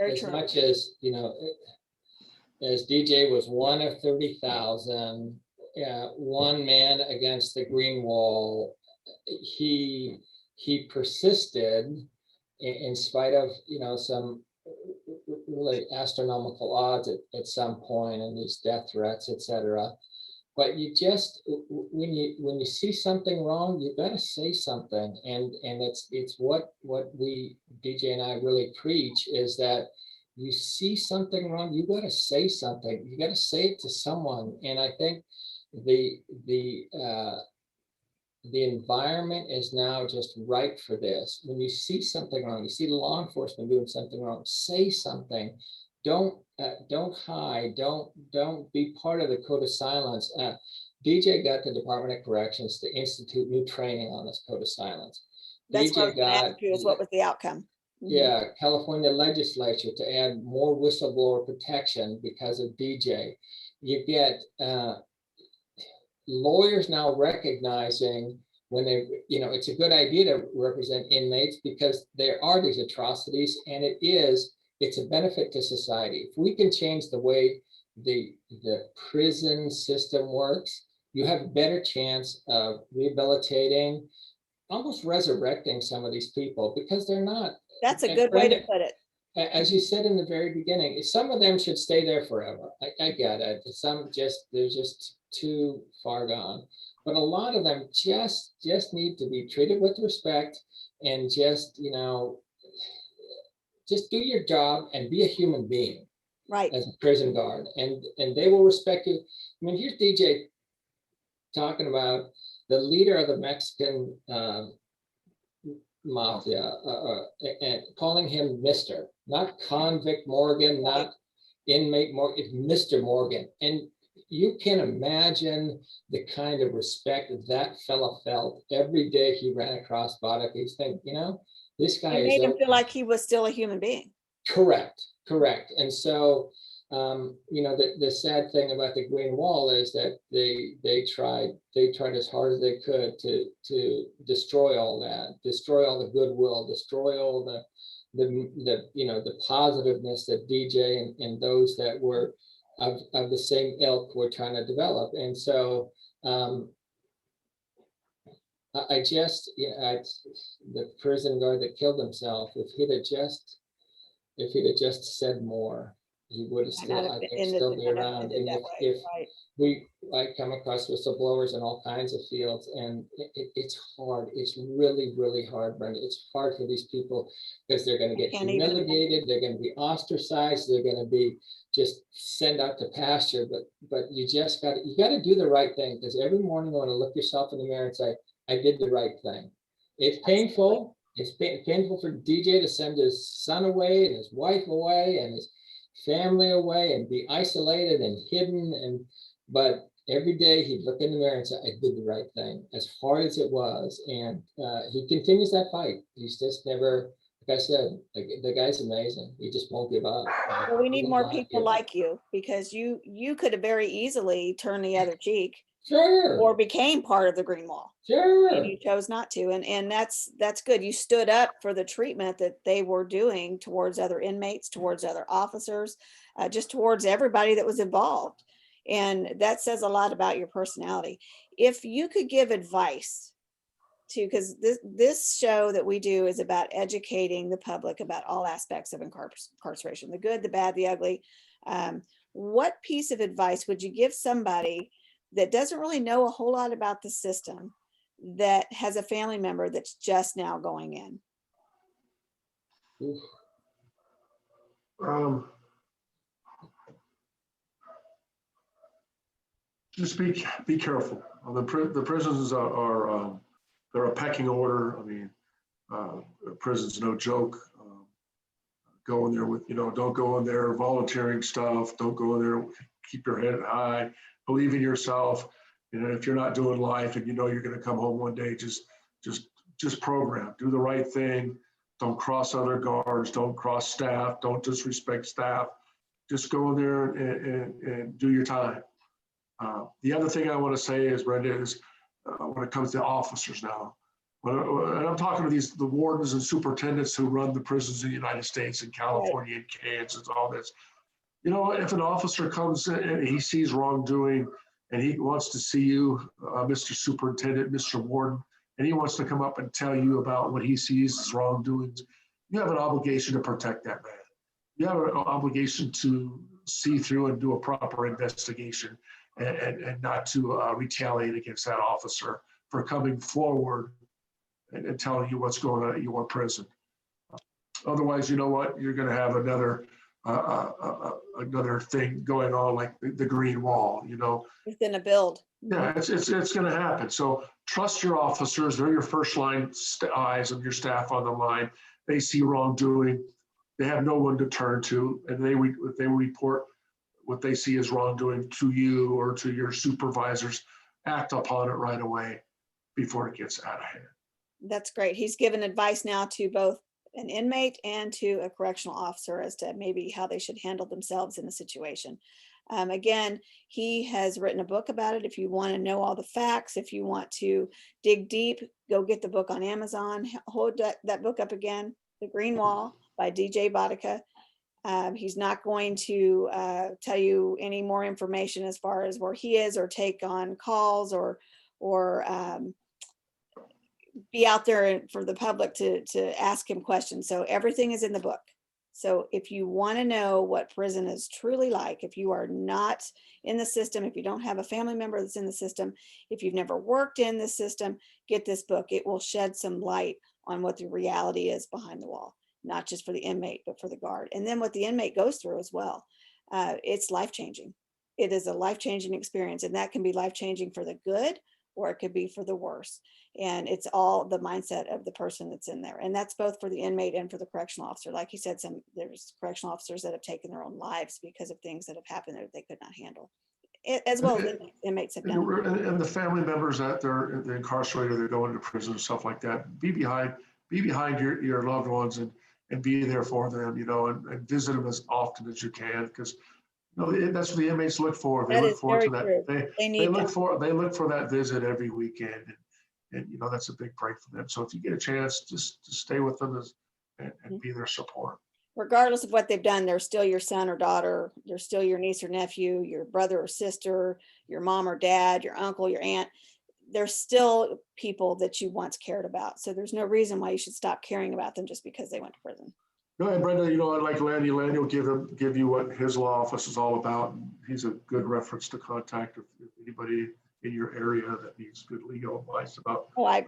as true. much as, you know, as DJ was one of 30,000, one man against the Green Wall, he persisted in spite of, you know, some really astronomical odds at some point, and these death threats, etc. But you just, when you see something wrong, you got to say something, and it's what we, DJ and I, really preach, is that you see something wrong, you got to say something. You got to say it to someone. And I think the environment is now just right for this. When you see something wrong, you see law enforcement doing something wrong, say something. Don't hide. Don't be part of the code of silence. DJ got the Department of Corrections to institute new training on this code of silence. That's what I was DJ gonna ask got, you, is what was the outcome? Mhm. yeah, California legislature to add more whistleblower protection because of DJ. You get lawyers now recognizing when they, it's a good idea to represent inmates because there are these atrocities, and it's a benefit to society. If we can change the way the prison system works, you have a better chance of rehabilitating, almost resurrecting some of these people, because they're not. That's a And good way to Brenda, put it. as you said in the very beginning, some of them should stay there forever. I get it. Some they're just too far gone. But a lot of them just need to be treated with respect, and just do your job and be a human being Right. as a prison guard, and they will respect you. I mean, here's DJ talking about the leader of the Mexican mafia, and calling him Mr., not convict Morgan, not inmate Morgan, it's Mr. Morgan. And you can imagine the kind of respect that fella felt every day he ran across Vodicka. He's thinking, this guy It is made him feel like he was still a human being. correct. And so, the sad thing about the Green Wall is that they tried as hard as they could to destroy all that, destroy all the goodwill, destroy all the positiveness that DJ and those that were of the same ilk were trying to develop. And so I just, the prison guard that killed himself, if he'd have just said more, he would have still, I think, still be around. And if I come across whistleblowers in all kinds of fields, and it's hard. It's really, really hard, Brenda. It's hard for these people because they're going to get humiliated. They're going to be ostracized. They're going to be just sent out to pasture. But you got to do the right thing, because every morning you want to look yourself in the mirror and say, I did the right thing. It's painful. It's painful for DJ to send his son away and his wife away and his family away and be isolated and hidden. But every day he'd look in the mirror and say, I did the right thing, as hard as it was. And he continues that fight. He's just never, like I said, the guy's amazing. He just won't give up. Well, we need more people like you, because you could have very easily turned the other cheek. Sure. Or became part of the Green Wall. Sure. And you chose not to. And that's good. You stood up for the treatment that they were doing towards other inmates, towards other officers, just towards everybody that was involved. And that says a lot about your personality. If you could give advice to, because this show that we do is about educating the public about all aspects of incarceration, the good, the bad, the ugly. What piece of advice would you give somebody that doesn't really know a whole lot about the system, that has a family member that's just now going in? Just be careful. The prisons are they're a pecking order. I mean, prison's no joke. Go in there with, don't go in there volunteering stuff. Don't go in there, keep your head high, believe in yourself. If you're not doing life and you're going to come home one day, just program, do the right thing. Don't cross other guards, don't cross staff, don't disrespect staff. Just go in there and do your time. The other thing I want to say is, Brenda, is when it comes to officers now, and I'm talking to the wardens and superintendents who run the prisons in the United States and California and Kansas, all this. If an officer comes in and he sees wrongdoing and he wants to see you, Mr. Superintendent, Mr. Warden, and he wants to come up and tell you about what he sees as wrongdoings, you have an obligation to protect that man. You have an obligation to see through and do a proper investigation and not to retaliate against that officer for coming forward and telling you what's going on at your prison. Otherwise, you know what? You're going to have another thing going on, like the Green Wall. Within a build. Yeah, it's going to happen. So trust your officers. They're your first line eyes of your staff on the line. They see wrongdoing. They have no one to turn to, and they report what they see as wrongdoing to you or to your supervisors. Act upon it right away before it gets out of hand. That's great. He's given advice now to both an inmate and to a correctional officer as to maybe how they should handle themselves in a situation. Again, he has written a book about it. If you want to know all the facts, if you want to dig deep, go get the book on Amazon. Hold that book up again, The Green Wall by DJ Vodicka. He's not going to tell you any more information as far as where he is or take on calls or be out there for the public to ask him questions. So everything is in the book. So if you want to know what prison is truly like, if you are not in the system, if you don't have a family member that's in the system, if you've never worked in the system, get this book. It will shed some light on what the reality is behind the wall, not just for the inmate, but for the guard. And then what the inmate goes through as well. It's life-changing. It is a life-changing experience, and that can be life-changing for the good, or it could be for the worse. And it's all the mindset of the person that's in there. And that's both for the inmate and for the correctional officer. Like he said, there's correctional officers that have taken their own lives because of things that have happened that they could not handle, as well as inmates have done. And the family members that they're incarcerated, that go into prison and stuff like that, be behind your loved ones and be there for them, and visit them as often as you can, because that's what the inmates look for. They look forward to that. They look for that visit every weekend, and that's a big break for them. So if you get a chance, just stay with them and be their support. Regardless of what they've done, they're still your son or daughter. They're still your niece or nephew, your brother or sister, your mom or dad, your uncle, your aunt. They're still people that you once cared about. So there's no reason why you should stop caring about them just because they went to prison. No, and Brenda, like Lanny will give you what his law office is all about. He's a good reference to contact if anybody in your area that needs good legal advice about. Oh, I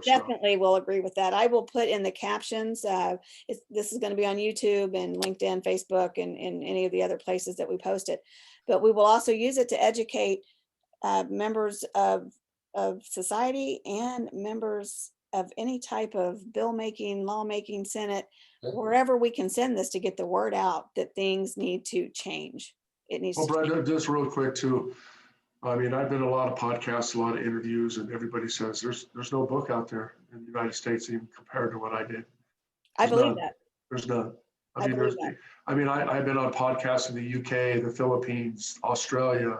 definitely will agree with that. I will put in the captions. This is going to be on YouTube and LinkedIn, Facebook, and any of the other places that we post it. But we will also use it to educate members of society and members of any type of bill making, law making, Senate, wherever we can send this to get the word out that things need to change. It needs to Brenda, change. just real quick too. I mean, I've been in a lot of podcasts, a lot of interviews, and everybody says there's no book out there in the United States even compared to what I did. I believe that. There's none. I've been on podcasts in the UK, the Philippines, Australia,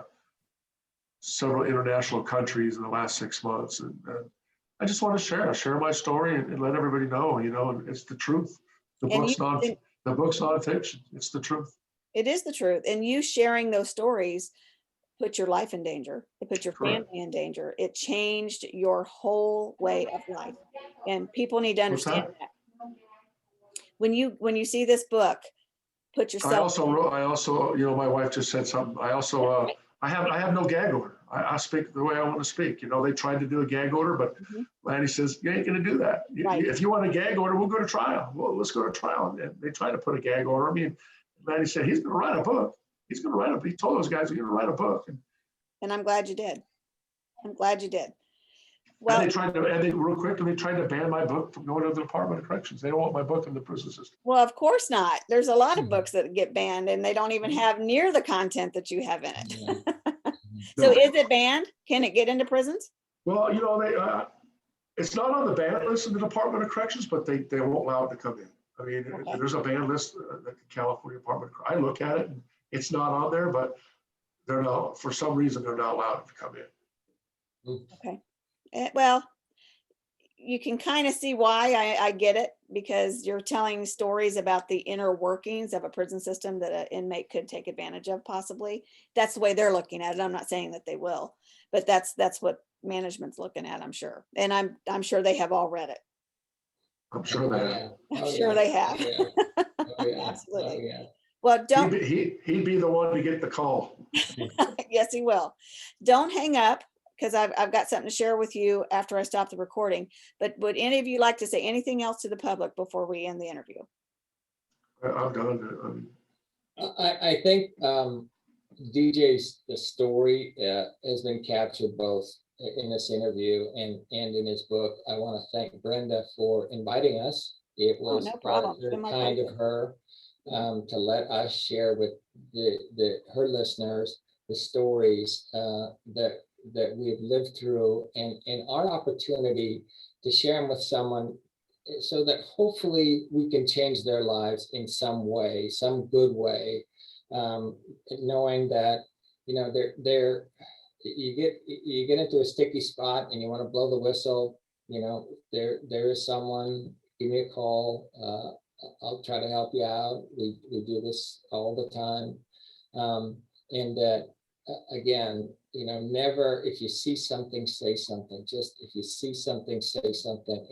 several international countries in the last 6 months. And I just want to share my story and let everybody know, it's the truth. The book's not fiction. It's the truth. It is the truth. And you sharing those stories put your life in danger. It put your family in danger. It changed your whole way of life. And people need to understand that. When you see this book, put yourself. I also, my wife just said something. I also, I have no gag order. I speak the way I want to speak. They tried to do a gag order, but Lanny says, you ain't going to do that. Right. If you want a gag order, we'll go to trial. Well, let's go to trial. And they tried to put a gag order. I mean, Lanny said, he's going to write a book. He told those guys he's going to write a book. And I'm glad you did. Well, and they tried to ban my book from going to the Department of Corrections. They don't want my book in the prison system. Well, of course not. There's a lot of books that get banned and they don't even have near the content that you have in it. So is it banned? Can it get into prisons? Well, it's not on the ban list in the Department of Corrections, but they won't allow it to come in. I mean, there's a ban list at the California Department of Corrections. I look at it and it's not on there, but for some reason, they're not allowed to come in. Okay. Well, you can kind of see why. I get it, because you're telling stories about the inner workings of a prison system that an inmate could take advantage of, possibly. That's the way they're looking at it. I'm not saying that they will, but that's what management's looking at, I'm sure. And I'm sure they have all read it. I'm sure they have. I'm sure they have. Absolutely. Well, don't. He'd be the one to get the call. Yes, he will. Don't hang up, because I've got something to share with you after I stop the recording. But would any of you like to say anything else to the public before we end the interview? I'm done. I think DJ's the story has been captured both in this interview and in his book. I want to thank Brenda for inviting us. It was no problem. very kind of her to let us share with her listeners the stories that we've lived through, and our opportunity to share them with someone so that hopefully we can change their lives in some way, some good way, knowing that, you know, you get into a sticky spot and you want to blow the whistle, you know, there is someone, give me a call. I'll try to help you out. We do this all the time. And that, again, you know, never, if you see something, say something. Just if you see something, say something.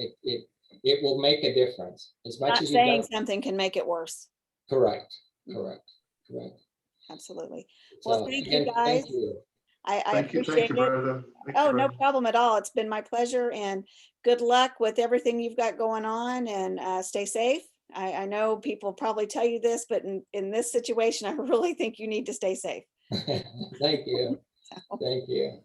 It will make a difference. As much Not as you saying don't. something can make it worse. Correct, Mhm. correct, correct. Absolutely. Well, So thank you again, guys. thank you. I Thank you, appreciate it. Brenda. Thank you, Oh, no Brenda. problem at all. It's been my pleasure, and good luck with everything you've got going on, and stay safe. I know people probably tell you this, but in this situation, I really think you need to stay safe. Thank you, So, thank you.